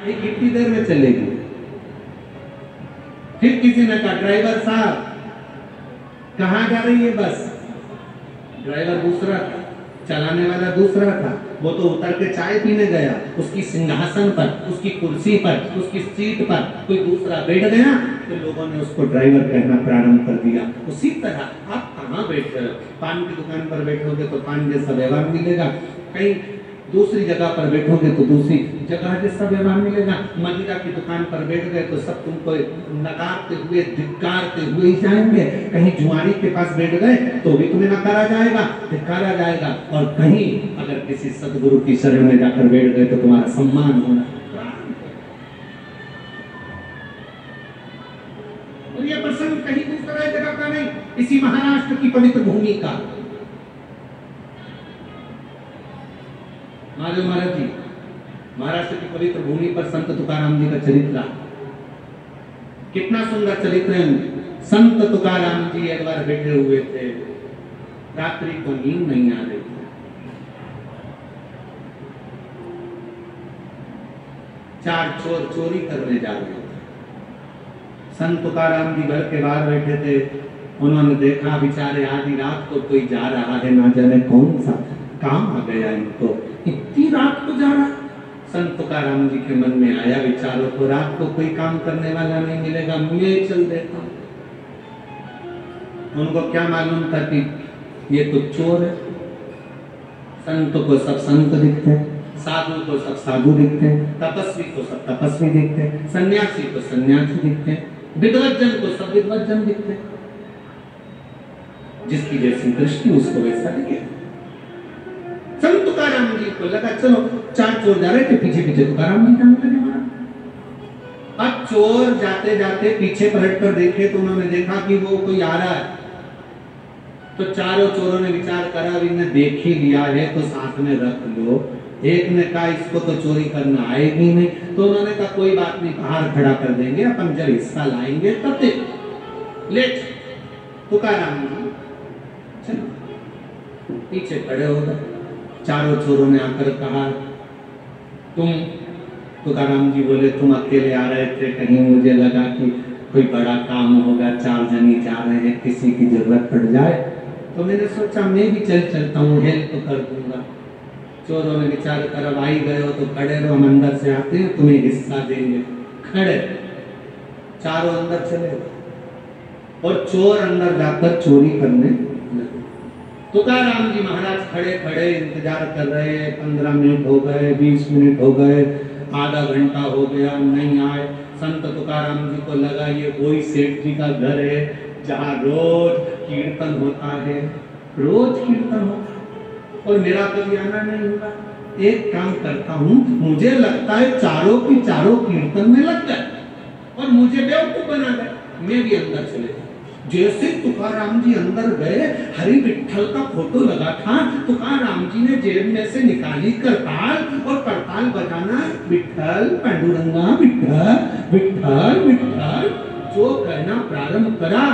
गाड़ी कितनी देर में चलेगी? फिर किसी ने कहा ड्राइवर साहब कहाँ जा रही है बस? ड्राइवर दूसरा था, चलाने वाला दूसरा था। वो तो उतर के चाय पीने गया, उसकी सिंहासन पर, उसकी कुर्सी पर, उसकी सीट पर कोई दूसरा बैठ गया तो लोगों ने उसको ड्राइवर कहना प्रारंभ कर दिया। उसी तरह आप कहाँ बैठ रहे हो? पान की दुकान पर बैठोगे तो पान जैसा व्यवहार मिलेगा, कहीं दूसरी जगह पर बैठोगे तो दूसरी जगह जैसा व्यवहार मिलेगा। मदिरा की दुकान पर बैठ गए तो सब तुमको नकारते हुए धिक्कारते हुए ही जाएंगे। कहीं जुआरी के पास बैठ गए तो भी तुम्हें नकारा जाएगा, धिक्कारा जाएगा। और कहीं अगर किसी सदगुरु की शरण में जाकर बैठ गए तो तुम्हारा सम्मान होना। और यह प्रसंग कहीं दूसरा जगह का नहीं, इसी महाराष्ट्र की पवित्र भूमि का। महादेव महाराज जी महाराष्ट्र की पवित्र भूमि पर संत तुकाराम जी का चरित्र, कितना सुंदर चरित्र है। संत तुकाराम जी एक बार बैठे हुए थे, रात्रि को नींद नहीं आ रही थी। चार चोर चोरी करने जा रहे थे। संत तुकाराम जी घर के बाहर बैठे थे। उन्होंने देखा बेचारे आधी रात को कोई जा रहा है, ना जाने कौन सा काम आ गया इनको, इतनी रात को जा रहा। संत तुकाराम जी के मन में आया विचारों को, रात को कोई काम करने वाला नहीं मिलेगा, मैं चल देता हूं। उनको क्या मालूम था कि ये तो चोर है। संत को सब संत दिखते हैं, साधु को सब साधु दिखते हैं, तपस्वी को सब तपस्वी दिखते हैं, सन्यासी को सन्यासी दिखते हैं, विद्वज्जन को सब विद्वज्जन दिखते हैं। जिसकी जैसी दृष्टि उसको वैसा दिखे। संत तुकाराम जी को लगा चलो चार चोर जा रहे थे, पीछे पीछे तुकाराम जी जाने लगे महाराज। अब चोर जाते जाते पीछे पलट कर देखे तो उन्होंने देखा कि वो कोई आ रहा है। तो चारों चोरों ने विचार करा, इन्हें देख ही लिया है तो साथ में रख लो। एक ने कहा इसको तो चोरी करना आएगी नहीं, तो उन्होंने कहा कोई बात नहीं, बाहर खड़ा कर देंगे, अपन जब हिस्सा लाएंगे तब देख ले। तुकाराम जी चलो पीछे खड़े हो गए। चारों चोरों ने आकर कहा तुम? तुकाराम जी बोले तुम अकेले आ रहे थे, कहीं मुझे लगा कि कोई बड़ा काम होगा, चार जनी जा रहे हैं, किसी की जरूरत पड़ जाए तो मैंने सोचा मैं भी चलता हूँ, हेल्प कर दूंगा। चोरों ने विचार कर भाई गए हो तो खड़े रहो, हम अंदर से आते हैं तुम्हें हिस्सा देंगे। खड़े चारों अंदर चले और चोर अंदर जाकर चोरी करने। तुकाराम जी महाराज खड़े खड़े इंतजार कर रहे हैं। 15 मिनट हो गए, 20 मिनट हो गए, आधा घंटा हो गया, नहीं आए। संत तुकाराम जी को लगा ये वही सेठ जी का घर है जहाँ रोज कीर्तन होता है, रोज कीर्तन होता है और मेरा कभी आना नहीं हुआ। एक काम करता हूँ, मुझे लगता है चारों की चारों कीर्तन में लग गए और मुझे बेवकूफ बना गए, मैं भी अंदर चले गया। जैसे तुकाराम जी अंदर गए, हरि विठल का फोटो लगा था, तुकाराम जी ने जेब में से निकाली करताल और करताल बजाना, विठल पांडुरंगा विठल विठल विठल जो कहना प्रारंभ करा।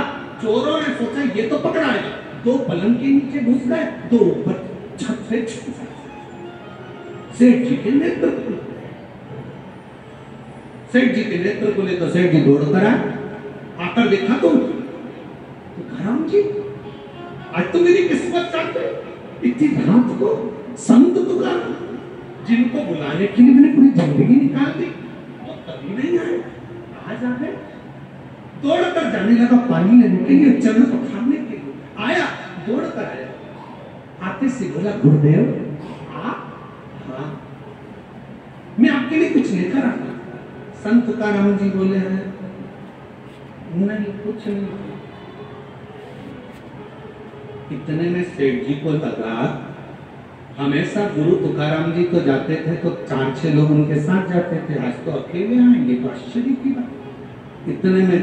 चोरों ने सोचा ये तो पकड़ाएगा, दो पलंग के नीचे घुस गए, दो ऊपर छत से छुप गए। सेठ जी के नेतृत्व, सेठ जी के नेतृत्व ले तो सेठ जी दौड़ कर आकर देखा तो तुकाराम जी आज तो मेरी किस्मत चाहते इतनी रात को संत तुकाराम जिनको बुलाने के लिए मैंने पूरी जिंदगी निकाल दी, वो कभी नहीं आए, आज आ गए। दौड़ कर जाने लगा पानी लेने के लिए, चरण पखारने के लिए आया, दौड़ कर आया। आते से बोला गुरुदेव आप? हाँ मैं आपके लिए कुछ लेकर आया। संत तुकाराम जी बोले हैं नहीं कुछ नहीं। इतने में सेठ जी को लगा हमेशा गुरु तुकाराम जी तो जाते थे तो 4-6 लोग उनके साथ जाते थे, आज तो अकेले आएंगे तो आश्चर्य की बात। इतने में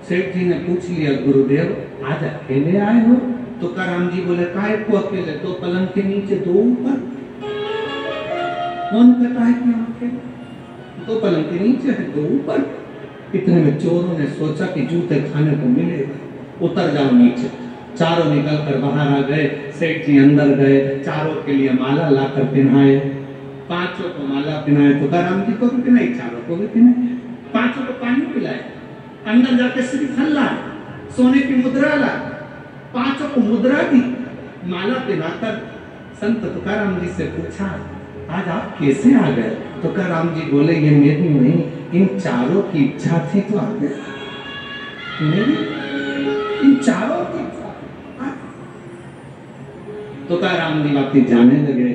सेठ जी ने पूछ लिया गुरुदेव आज अकेले आए हो? तुकाराम जी बोले काहे को अकेले, दो पलंग के नीचे दो ऊपर। कौन कहता है कि हम अकेले? दो पलंग के नीचे है दो ऊपर। इतने में चोरों ने सोचा कि जूते खाने को मिलेगा, उतर जाओ नीचे। चारों निकल कर बाहर आ गए। सेठ जी अंदर गए, चारों के लिए माला लाकर पहनाए। पांचों को माला पहनाए, तुकाराम जी को भी पहनाई, चारों को भी पहनाए, पांचों को पानी पिलाए, अंदर जाके श्रीफल लाए, सोने की मुद्रा लाए, पांचों को मुद्रा दी, माला पहनाकर संत तुकाराम जी से पूछा, आज आप कैसे आ गए? तुकाराम जी बोले, ये मेरी नहीं, इन चारों की इच्छा थी तो आ गए। मेरी इन चारों की इच्छा। तुकाराम जी वापिस जाने लगे।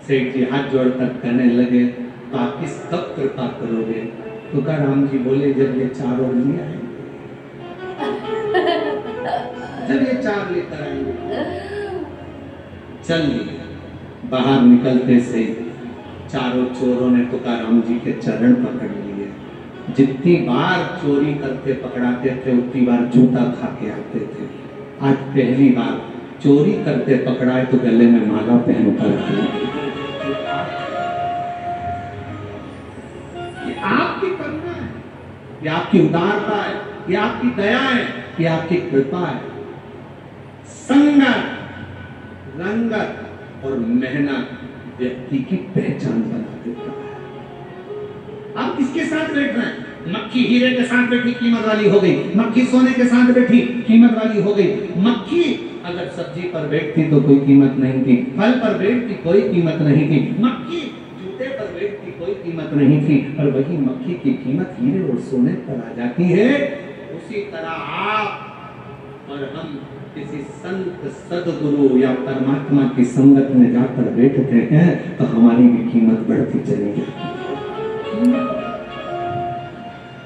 सेठ जी हाथ जोड़कर कहने लगे, तो आप किस कब कृपा करोगे? तुकाराम जी बोले, जब ये चारों ले आए, जब ये चार लेकर आएंगे। चल लिए। बाहर निकलते से चारों चोरों ने तुकाराम जी के चरण पकड़ लिए। जितनी बार चोरी करते पकड़ाते थे उतनी बार जूता खा के आते थे। आज पहली बार चोरी करते पकड़ाए तो गले में माला पहन कर ये आपकी करुणा है, ये आपकी उदारता है, ये आपकी दया है, ये आपकी कृपा है। संगत, रंगत और मेहनत व्यक्ति की पहचान बना देता है। आप किसके साथ बैठ रहे हैं? मक्खी हीरे के साथ बैठी कीमत वाली हो गई, मक्खी सोने के साथ बैठी कीमत वाली हो गई। मक्खी अगर सब्जी पर बैठती तो कोई कीमत नहीं थी, फल पर बैठती कोई कीमत नहीं थी, मक्खी जूते पर बैठती कोई कीमत नहीं थी, और वही मक्खी की कीमत हीरे और सोने पर आ जाती है। उसी तरह आप और हम किसी संत सदगुरु या परमात्मा की संगत में जाकर बैठते हैं तो हमारी भी कीमत बढ़ती चली जाती है।